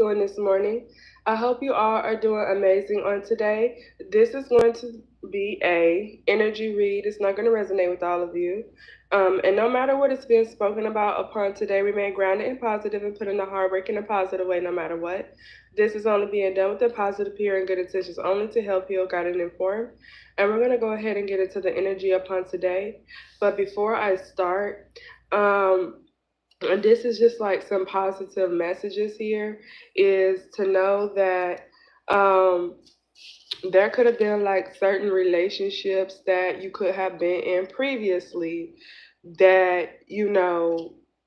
doing this morning? I hope you all are doing amazing on today. This is going to be a energy read. It's not going to resonate with all of you. And no matter what is being spoken about upon today, remain grounded and positive and put in the hard work in a positive way no matter what. This is only being done with a positive, pure, and good intentions only to help heal, guide, and inform. And we're going to go ahead and get into the energy upon today. But before I start, um, and this is just like some positive messages here, is to know that um, there could have been like certain relationships that you could have been in previously that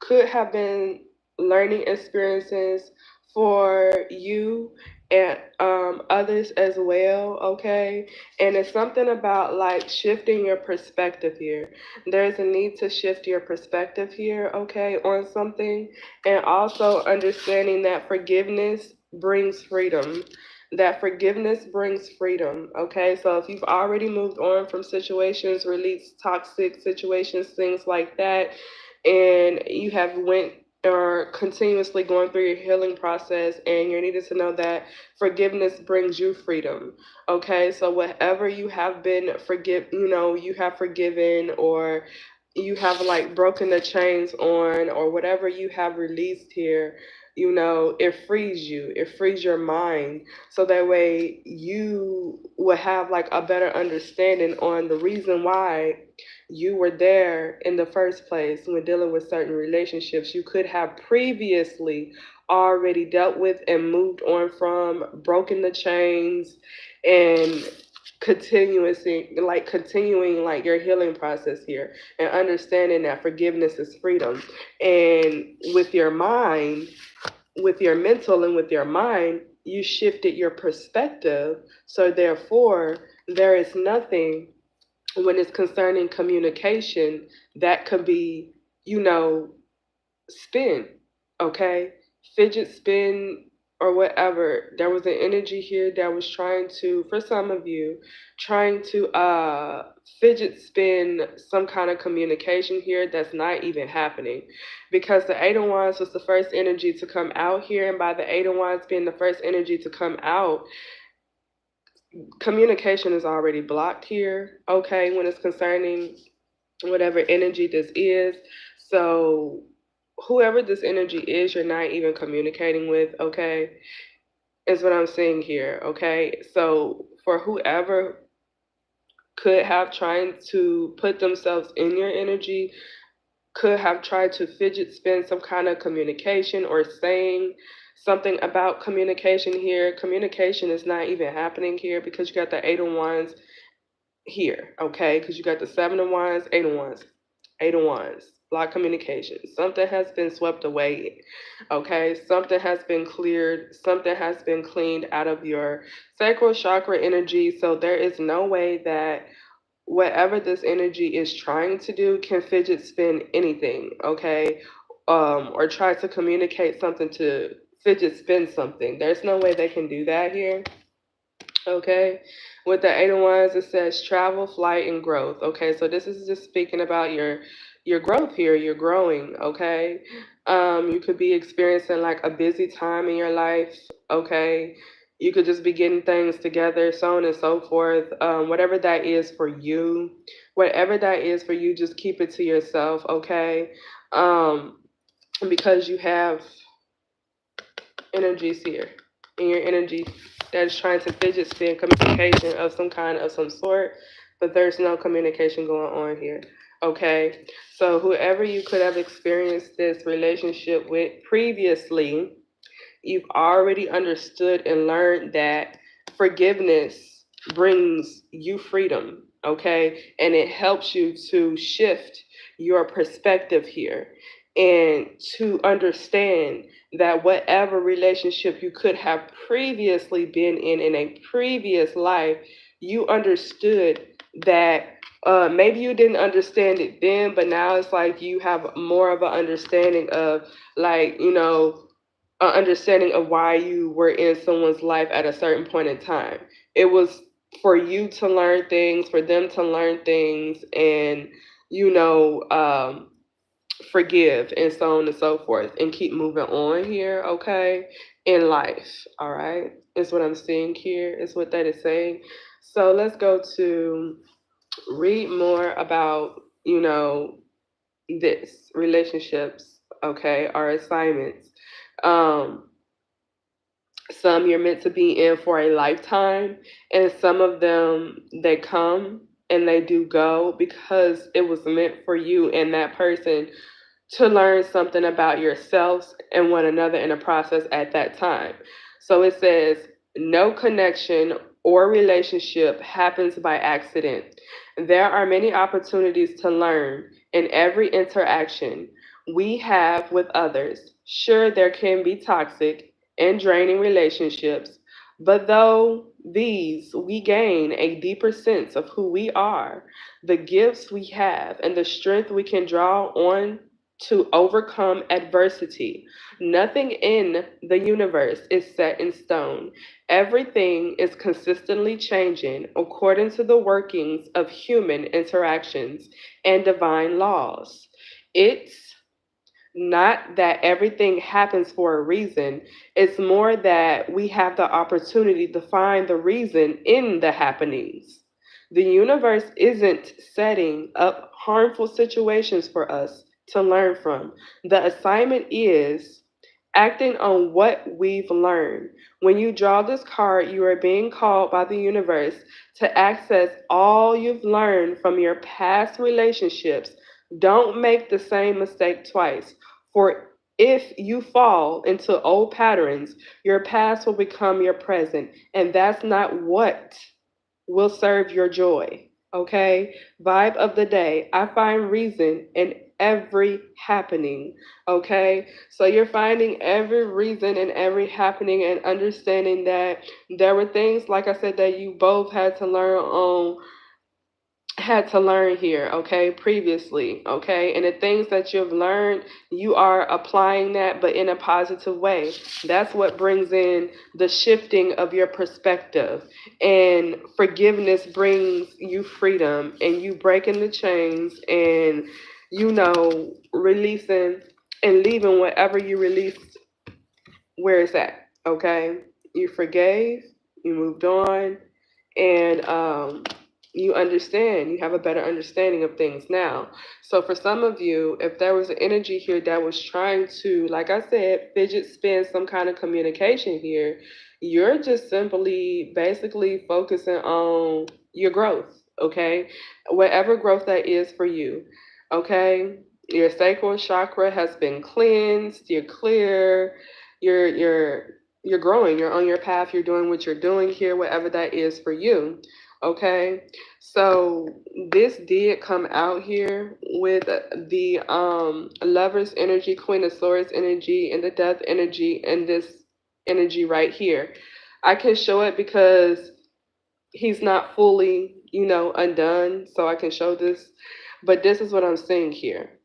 could have been learning experiences for you and others as well. Okay, and it's something about like shifting your perspective here. There's a need to shift your perspective here, okay, on something, and also understanding that forgiveness brings freedom. That forgiveness brings freedom. Okay, so if you've already moved on from situations, released toxic situations, things like that, and you have went or continuously going through your healing process, and you're needed to know that forgiveness brings you freedom. Okay, so whatever you have been you have forgiven, or you have like broken the chains on, or whatever you have released here, it frees you, it frees your mind, so that way you will have like a better understanding on the reason why you were there in the first place when dealing with certain relationships you could have previously already dealt with and moved on from, broken the chains, and continuing like your healing process here, and understanding that forgiveness is freedom. And with your mental and with your mind, you shifted your perspective. So therefore, there is nothing when it's concerning communication that could be, you know, spin, okay? Fidget spin or whatever. There was an energy here that was trying to, for some of you, trying to fidget spin some kind of communication here that's not even happening. Because the Eight of Wands was the first energy to come out here, and by the Eight of Wands being the first energy to come out, communication is already blocked here, okay, when it's concerning whatever energy this is. So whoever this energy is, you're not even communicating with, okay, is what I'm saying here, okay? So for whoever could have trying to put themselves in your energy, could have tried to fidget spin some kind of communication or saying something about communication here. Communication is not even happening here because you got the Eight of Wands here, okay? Because you got the Seven of Wands, Eight of Wands, Eight of Wands, block communication. Something has been swept away, okay? Something has been cleared. Something has been cleaned out of your sacral chakra energy. So there is no way that whatever this energy is trying to do can fidget spin anything, okay? Or try to communicate something to fidget spin something. There's no way they can do that here. Okay, with the Eight of Wands, it says travel, flight, and growth. Okay, so this is just speaking about your growth here. You're growing. Okay, you could be experiencing like a busy time in your life. Okay, you could just be getting things together, so on and so forth. Whatever that is for you, whatever that is for you, just keep it to yourself. Okay, um, because you have energies here in your energy that is trying to fidget spin communication of some kind, of some sort, but there's no communication going on here. Okay, so whoever you could have experienced this relationship with previously, you've already understood and learned that forgiveness brings you freedom. Okay, and it helps you to shift your perspective here and to understand that whatever relationship you could have previously been in a previous life, you understood that. Maybe you didn't understand it then, but now it's like you have more of an understanding of, like, an understanding of why you were in someone's life at a certain point in time. It was for you to learn things, for them to learn things, and you know, forgive, and so on and so forth, and keep moving on here, okay? in life. All right, is what I'm seeing here, is what that is saying. So let's go to read more about, this relationships, okay, our assignments. Um, some you're meant to be in for a lifetime, and some of them they come and they do go because it was meant for you and that person to learn something about yourselves and one another in a process at that time. So it says, no connection or relationship happens by accident. There are many opportunities to learn in every interaction we have with others. Sure, there can be toxic and draining relationships, but though these, we gain a deeper sense of who we are, the gifts we have, and the strength we can draw on to overcome adversity. Nothing in the universe is set in stone. Everything is consistently changing according to the workings of human interactions and divine laws. It's not that everything happens for a reason. It's more that we have the opportunity to find the reason in the happenings. The universe isn't setting up harmful situations for us to learn from. The assignment is acting on what we've learned. When you draw this card, you are being called by the universe to access all you've learned from your past relationships. Don't make the same mistake twice. For if you fall into old patterns, your past will become your present, and that's not what will serve your joy. Okay? Vibe of the day. I find reason in every happening. Okay? So you're finding every reason in every happening and understanding that there were things, like I said, that you both had to learn here, okay, previously, okay? And the things that you've learned, you are applying that, but in a positive way. That's what brings in the shifting of your perspective. And forgiveness brings you freedom, and you breaking the chains and, releasing and leaving whatever you released where it's at, okay? You forgave, you moved on, and you understand, you have a better understanding of things now. So for some of you, if there was an energy here that was trying to, like I said, fidget spin some kind of communication here, you're just simply basically focusing on your growth, okay? Whatever growth that is for you, okay? Your sacral chakra has been cleansed, you're clear, you're growing, you're on your path, you're doing what you're doing here, whatever that is for you. Okay, so this did come out here with the Lover's energy, Queen of Swords energy, and the Death energy, and this energy right here. I can show it because he's not fully, undone, so I can show this. But this is what I'm seeing here.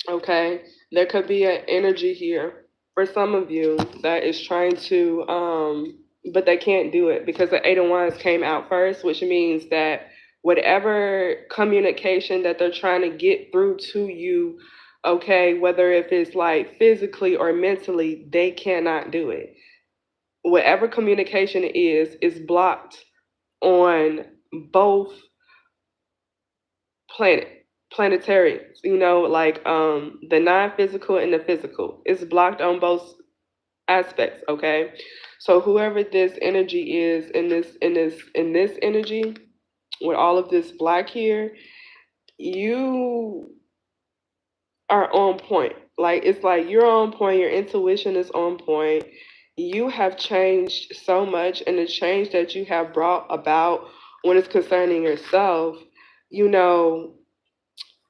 Okay, there could be an energy here for some of you that is trying to, but they can't do it because the Eight of Wands came out first, which means that whatever communication that they're trying to get through to you, okay, whether if it's like physically or mentally, they cannot do it. Whatever communication is blocked on both planetary, like the non-physical and the physical. It's blocked on both aspects, okay? So whoever this energy is in this energy with all of this black here, you are on point. Like it's like you're on point, your intuition is on point. You have changed so much, and the change that you have brought about when it's concerning yourself, you know,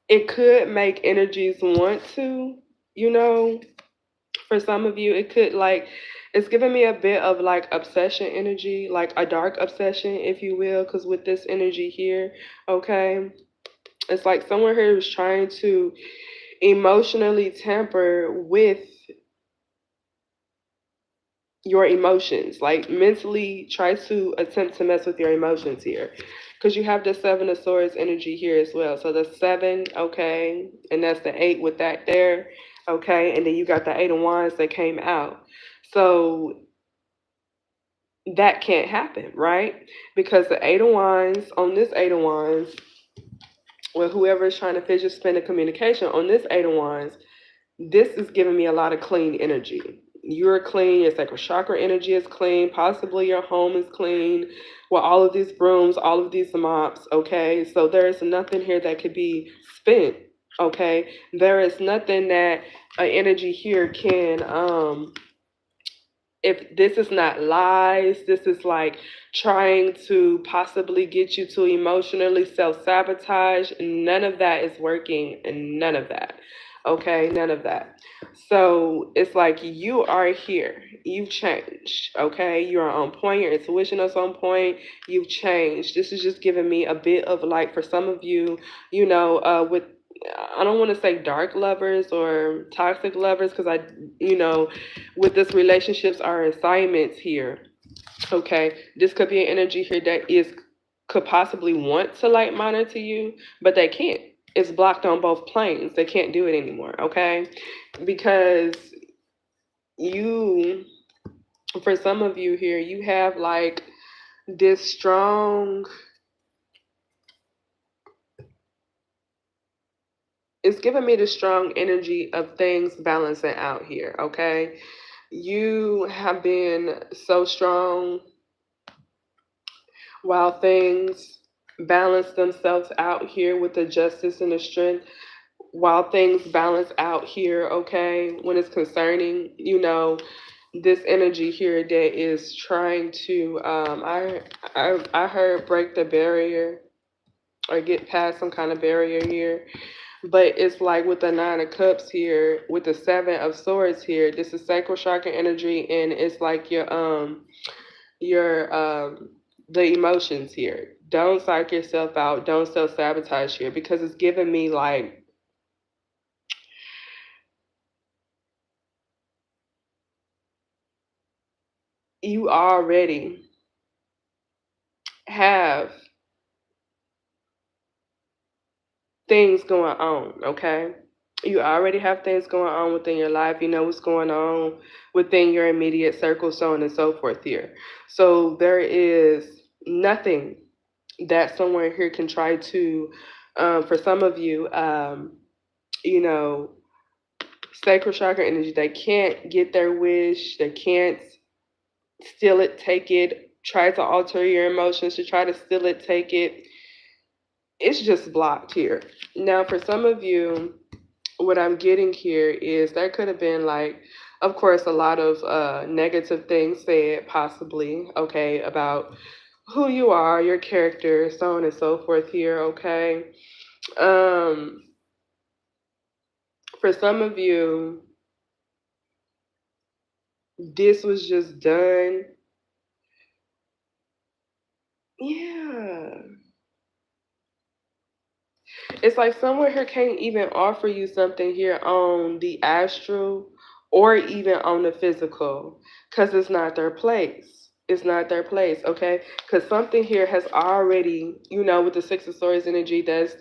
it could make energies want to, you know, for some of you, it could like, it's giving me a bit of like obsession energy, like a dark obsession, if you will, because with this energy here, okay, it's like someone here is trying to emotionally tamper with your emotions, like mentally try to attempt to mess with your emotions here. Because you have the Seven of Swords energy here as well. So the seven, okay, and that's the eight with that there, okay, and then you got the Eight of Wands that came out. So that can't happen, right? Because the Eight of Wands, on this Eight of Wands, well, whoever is trying to fidget spin the communication on this Eight of Wands, this is giving me a lot of clean energy. You're clean, your sacral chakra energy is clean, possibly your home is clean, with all of these brooms, all of these mops, okay? So there is nothing here that could be spent, okay? There is nothing that an energy here can if this is not lies, this is like trying to possibly get you to emotionally self-sabotage. None of that is working, and none of that. Okay, none of that. So it's like you are here. You've changed. Okay, you are on point. Your intuition is on point. You've changed. This is just giving me a bit of like for some of you, with I don't want to say dark lovers or toxic lovers because with this relationships are assignments here. Okay, this could be an energy here that could possibly want to like monitor you, but they can't. It's blocked on both planes. They can't do it anymore. Okay, because you, for some of you here, you have like this strong. It's giving me the strong energy of things balancing out here. Okay, you have been so strong while things balance themselves out here with the justice and the strength, while things balance out here, okay, when it's concerning, this energy here that is trying to, I heard break the barrier or get past some kind of barrier here. But it's like with the Nine of Cups here, with the Seven of Swords here, this is sacral chakra energy, and it's like your the emotions here. Don't psych yourself out. Don't self sabotage here because it's giving me like you already have things going on, okay? You already have things going on within your life. You know what's going on within your immediate circle, so on and so forth here. So there is nothing that someone here can try to, for some of you, you know, sacral chakra energy, they can't get their wish. They can't steal it, take it, try to alter your emotions to try to steal it, take it. It's just blocked here. Now, for some of you, what I'm getting here is there could have been like, of course, a lot of negative things said, possibly, okay, about who you are, your character, so on and so forth here, okay. Um, for some of you, this was just done. Yeah. It's like someone here can't even offer you something here on the astral or even on the physical because it's not their place. It's not their place, okay? Because something here has already, with the Six of Swords energy, that's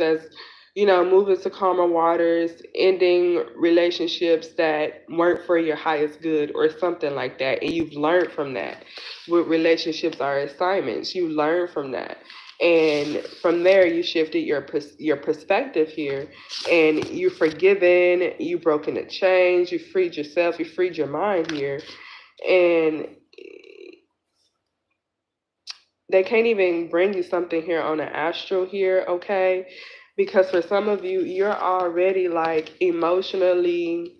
moving to calmer waters, ending relationships that weren't for your highest good or something like that. And you've learned from that. With relationships are assignments. You learn from that. And from there, you shifted your perspective here, and you forgiven, you broken the chains, you freed yourself, you freed your mind here, and they can't even bring you something here on an astral here, okay? Because for some of you, you're already like emotionally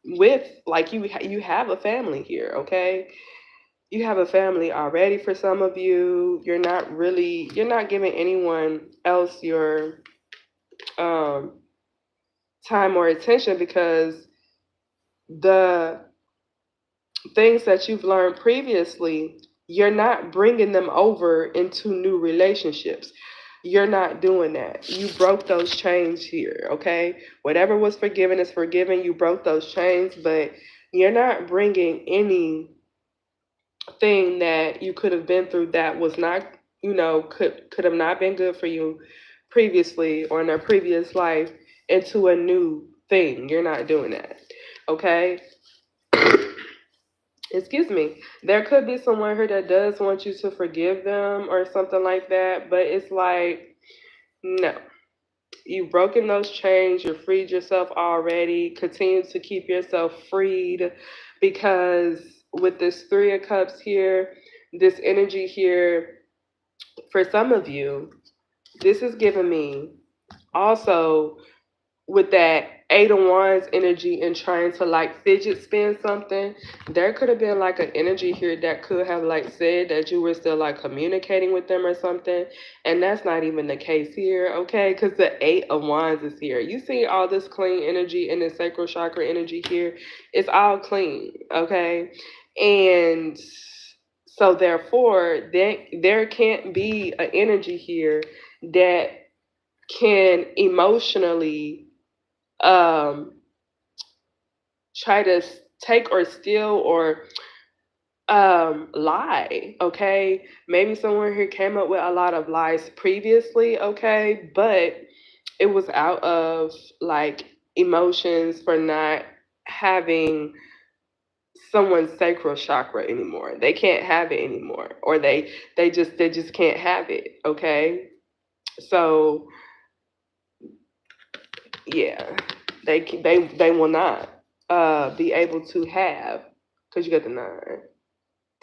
with like you have a family here, okay? You have a family already. For some of you, you're not giving anyone else your um time or attention because the things that you've learned previously, you're not bringing them over into new relationships. You're not doing that. You broke those chains here, okay? Whatever was forgiven is forgiven. You broke those chains, but you're not bringing any thing that you could have been through that was not, could have not been good for you previously or in a previous life into a new thing. You're not doing that. Okay? excuse me, there could be someone here that does want you to forgive them or something like that, but it's like, no. You've broken those chains, you've freed yourself already. Continue to keep yourself freed, because with this Three of Cups here, this energy here, for some of you, this is giving me also with that Eight of Wands energy and trying to like fidget spin something. There could have been like an energy here that could have like said that you were still like communicating with them or something, and that's not even the case here, okay? Because the Eight of Wands is here. You see all this clean energy and the sacral chakra energy here. It's all clean, okay? And so therefore, there can't be an energy here that can emotionally um, try to take or steal or lie, okay? Maybe someone here came up with a lot of lies previously, okay? But it was out of like emotions for not having someone's sacral chakra anymore. They can't have it anymore, or they just can't have it, okay? So yeah, they will not be able to have, because you got the 9,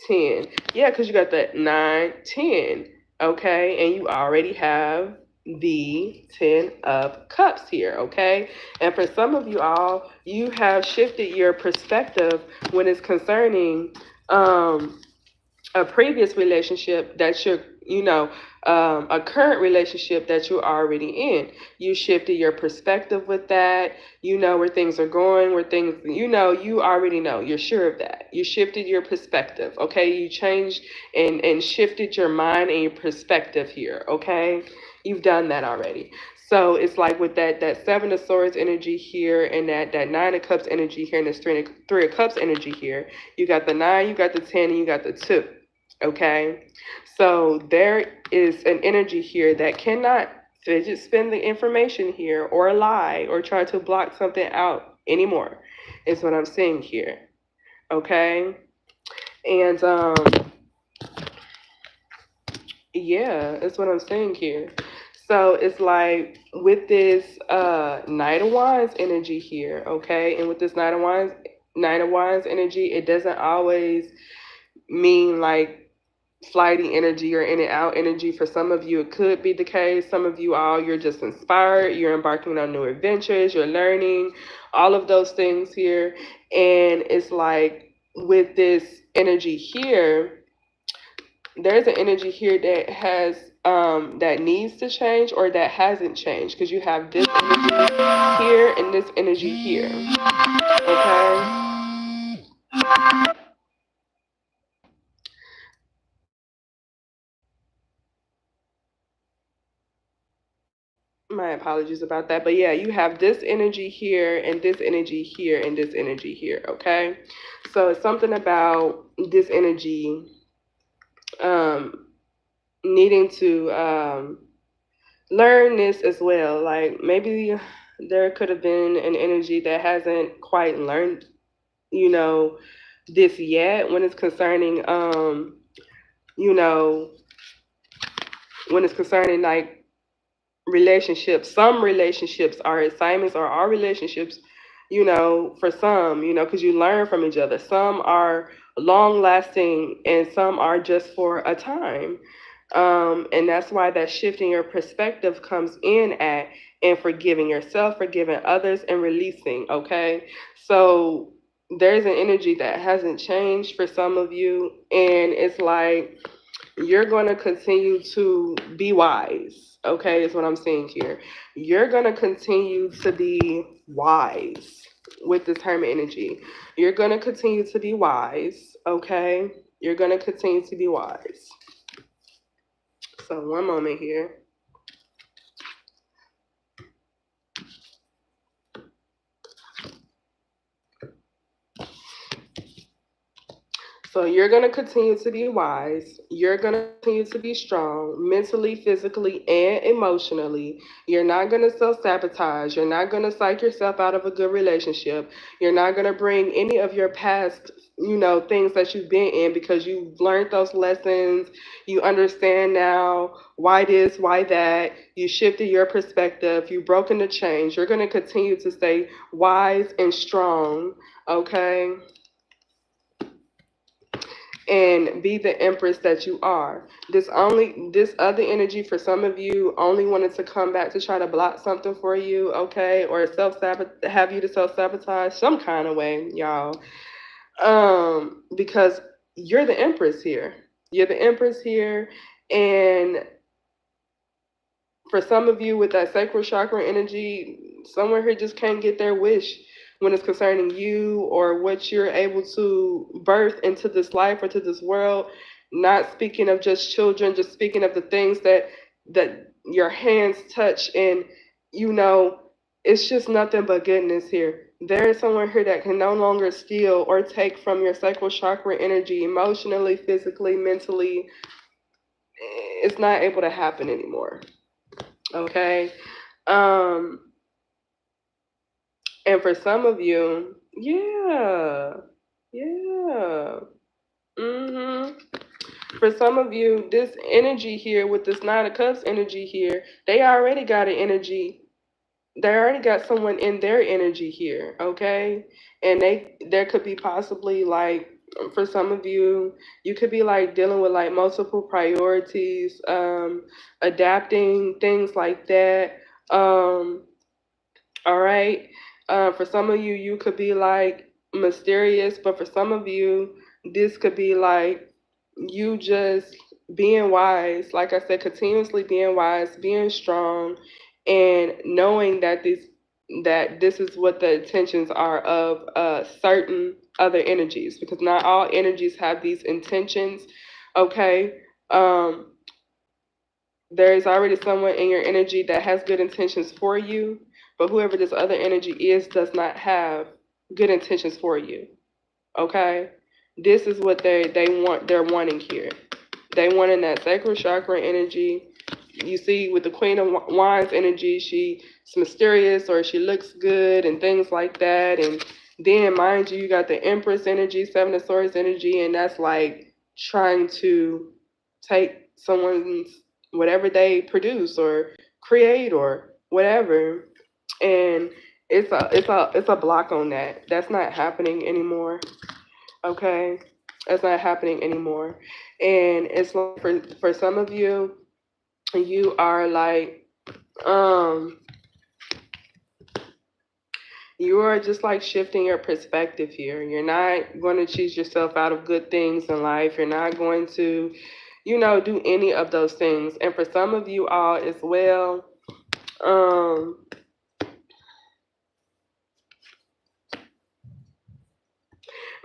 10. Yeah, because you got the 9, 10. Okay, and you already have the 10 of cups here. Okay, and for some of you all, you have shifted your perspective when it's concerning a previous relationship that you're, a current relationship that you're already in. You shifted your perspective with that. You know where things are going, where things, you already know. You're sure of that. You shifted your perspective, okay? You changed and shifted your mind and your perspective here, okay? You've done that already. So it's like with that Seven of Swords energy here and that Nine of Cups energy here and this Three of Cups energy here. You got the 9, you got the 10, and you got the 2. Okay, so there is an energy here that cannot fidget spin the information here or lie or try to block something out anymore, is what I'm seeing here. Okay, and yeah, that's what I'm saying here. So it's like with this Knight of Wands energy here, okay, and with this Knight of Wands energy, it doesn't always mean like flighty energy or in and out energy. For some of you, it could be the case. Some of you all, you're just inspired. You're embarking on new adventures. You're learning all of those things here. And it's like with this energy here, there's an energy here that has that needs to change or that hasn't changed, because you have this energy here and this energy here. Okay. My apologies about that. But yeah, you have this energy here and this energy here and this energy here, okay? So it's something about this energy um, needing to learn this as well. Like maybe there could have been an energy that hasn't quite learned, you know, this yet when it's concerning, you know, when it's concerning like relationships. Some relationships are assignments or are relationships, for some, because you learn from each other. Some are long lasting and some are just for a time. And that's why that shifting your perspective comes in at and forgiving yourself, forgiving others, and releasing. Okay. So there's an energy that hasn't changed for some of you, and it's like you're going to continue to be wise. Okay, is what I'm saying here. You're going to continue to be wise with this Hermit energy. You're going to continue to be wise. Okay, you're going to continue to be wise. So, one moment here. So you're going to continue to be wise. You're going to continue to be strong mentally, physically, and emotionally. You're not going to self sabotage. You're not going to psych yourself out of a good relationship. You're not going to bring any of your past things that you've been in, because you've learned those lessons. You understand now why this, why that. You shifted your perspective. You've broken the chains. You're going to continue to stay wise and strong, okay? And be the empress that you are. This other energy for some of you only wanted to come back to try to block something for you, okay? Or have you to self-sabotage some kind of way, y'all. Because you're the empress here. You're the empress here, and for some of you with that sacral chakra energy, someone here just can't get their wish when it's concerning you or what you're able to birth into this life or to this world. Not speaking of just children, just speaking of the things that your hands touch, and you know, it's just nothing but goodness here. There is someone here that can no longer steal or take from your sacral chakra energy emotionally, physically, mentally. It's not able to happen anymore. Okay. Um, and for some of you, yeah, yeah. Mhm. For some of you, this energy here with this Nine of Cups energy here, they already got an energy. They already got someone in their energy here, okay? And there could be possibly like, for some of you, you could be like dealing with like multiple priorities, adapting, things like that. Um, All right. For some of you, you could be like mysterious, but for some of you, this could be like you just being wise. Like I said, continuously being wise, being strong, and knowing that this is what the intentions are of certain other energies, because not all energies have these intentions. Okay. Um, there is already someone in your energy that has good intentions for you, but whoever this other energy is does not have good intentions for you. Okay? This is what they're wanting here. They want in that sacral chakra energy. You see with the Queen of Wands energy, she's mysterious or she looks good and things like that. And then mind you, you got the Empress energy, Seven of Swords energy, and that's like trying to take someone's whatever they produce or create or whatever. And it's a block on that. That's not happening anymore. Okay? That's not happening anymore. And it's like for some of you, you are like um you are just like shifting your perspective here. You're not going to cheat yourself out of good things in life. You're not going to, do any of those things. And for some of you all as well, um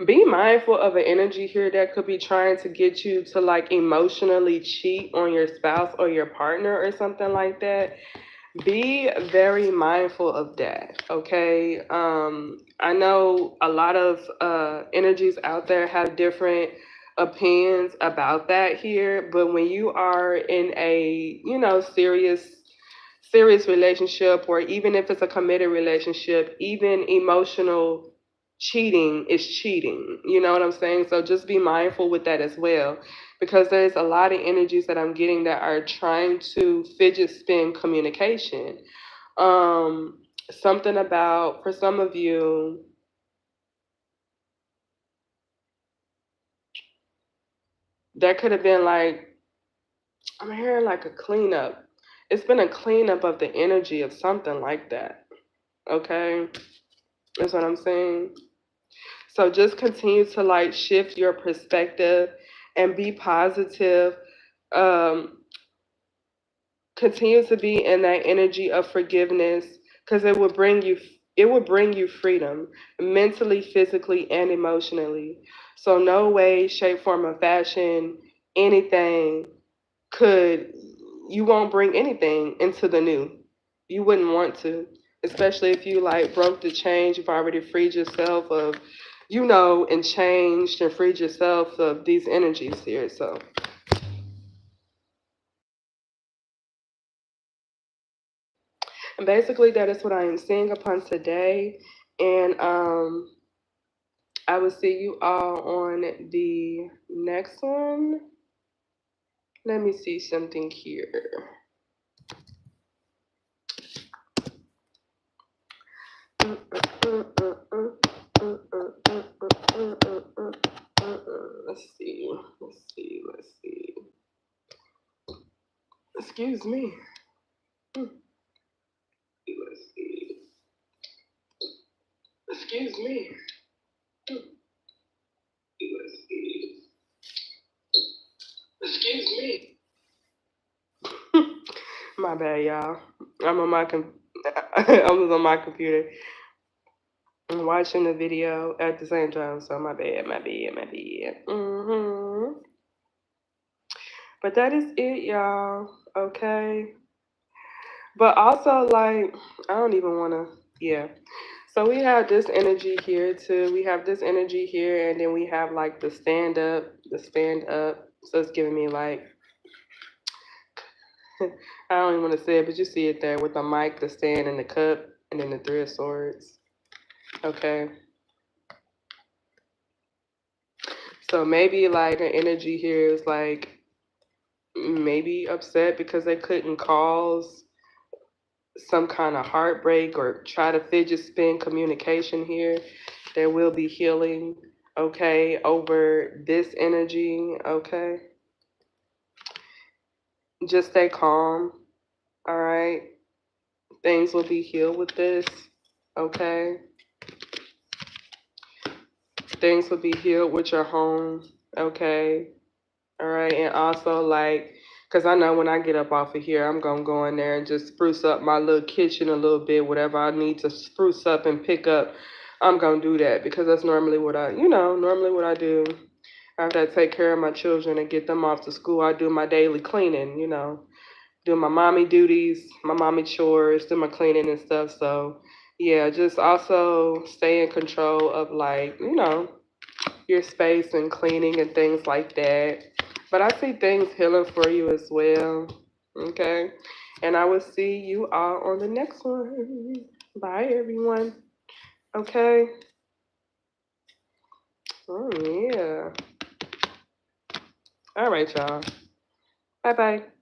be mindful of an energy here that could be trying to get you to like emotionally cheat on your spouse or your partner or something like that. Be very mindful of that, okay? I know a lot of energies out there have different opinions about that here, but when you are in a, serious relationship, or even if it's a committed relationship, even emotional cheating is cheating. You know what I'm saying? So just be mindful with that as well, because there's a lot of energies that I'm getting that are trying to fidget spin communication. Something about, for some of you, that could have been like, I'm hearing like a cleanup. It's been a cleanup of the energy of something like that. Okay? That's what I'm saying. So just continue to like shift your perspective and be positive. Um, Continue to be in that energy of forgiveness, because it will bring you freedom mentally, physically, and emotionally. So no way, shape, form, or fashion, anything could you won't bring anything into the new. You wouldn't want to, especially if you like broke the chains. You've already freed yourself of, and changed and freed yourself of these energies here. So and basically, that is what I am seeing upon today. And I will see you all on the next one. Let me see something here. Let's see. Excuse me. Let's see. Excuse me. Let's see. Excuse me. My bad, y'all. I'm on my I was on my computer and watching the video at the same time. So my bad. But that is it, y'all. Okay. But also, like, I don't even want to. Yeah. So we have this energy here too. We have this energy here, and then we have like the stand up. So it's giving me like I don't even want to say it, but you see it there with the mic, the stand, and the cup, and then the three of swords. Okay. So maybe like the energy here is like maybe upset because they couldn't cause some kind of heartbreak or try to fidget spin communication here. There will be healing, okay, over this energy, okay? Just stay calm, all right? Things will be healed with this, okay? Things will be healed with your home, okay? All right, and also like, because I know when I get up off of here, I'm going to go in there and just spruce up my little kitchen a little bit, whatever I need to spruce up and pick up, I'm going to do that because that's normally what normally what I do. After I take care of my children and get them off to school, I do my daily cleaning, do my mommy duties, my mommy chores, do my cleaning and stuff. So, yeah, just also stay in control of like, your space and cleaning and things like that. But I see things healing for you as well. Okay. And I will see you all on the next one. Bye, everyone. Okay. Oh, yeah. All right, y'all. Bye bye.